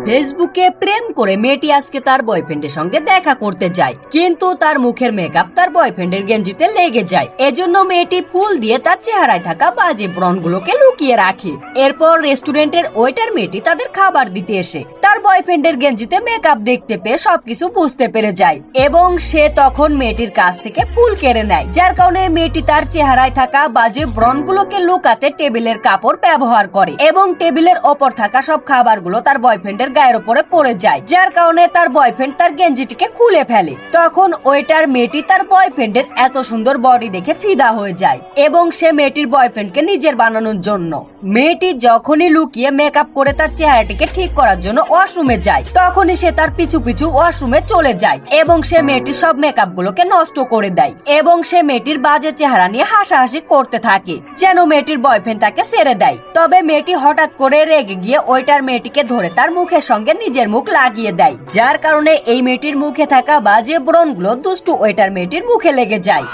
ফেসবুকে প্রেম করে মেয়েটি আজকে তার বয়ফ্রেন্ডের সঙ্গে দেখা করতে যায়, কিন্তু তার মুখের মেকআপ তার বয়ফ্রেন্ডের গেঞ্জিতে লেগে যায়। এজন্য মেয়েটি ফুল দিয়ে তার চেহারায় থাকা বাজে ব্রণগুলোকে লুকিয়ে রাখে। এরপর রেস্টুরেন্টের ওয়েটার মেয়েটি তাদের খাবার দিতে এসে তার বয়ফ্রেন্ডের গেঞ্জিতে মেকআপ দেখতে পেয়ে সবকিছু বুঝতে পেরে যায় এবং সে তখন মেয়েটির কাছ থেকে ফুল কেড়ে নেয়, যার কারণে মেয়েটি তার চেহারায় থাকা বাজে ব্রণগুলোকে লুকাতে টেবিলের কাপড় ব্যবহার করে এবং টেবিলের ওপর থাকা সব খাবারগুলো তার বয়ফ্রেন্ডের গায়ের উপরে পড়ে যায়, যার কারণে তার বয়ফ্রেন্ড তার গেঞ্জিটিকে খুলে ফেলে। তখন ওয়েটার মেয়েটি তার বয়ফ্রেন্ডের এত সুন্দর বডি দেখে ফিদা হয়ে যায় এবং সে মেয়েটির বয়ফ্রেন্ডকে নিজের বানানোর জন্য মেয়েটি যখনই লুকিয়ে মেকআপ করে তার চেহারাটিকে ঠিক করার জন্য ওয়াশরুমে যায়, তখনই সে তার পিছু পিছু ওয়াশরুমে চলে যায় এবং সে মেয়েটির সব মেকআপ গুলোকে নষ্ট করে দেয় এবং সে মেয়েটির বাজে চেহারা নিয়ে হাসাহাসি করতে থাকে যেন মেয়েটির বয়ফ্রেন্ড তাকে ছেড়ে দেয়। তবে মেয়েটি হঠাৎ করে রেগে গিয়ে ওইটার মেয়েটিকে ধরে তার মুখের সঙ্গে নিজের মুখ লাগিয়ে দেয়, যার কারণে এই মেয়েটির মুখে থাকা বাজে ব্রণগুলো দুষ্টু ওইটার মেয়েটির মুখে লেগে যায়।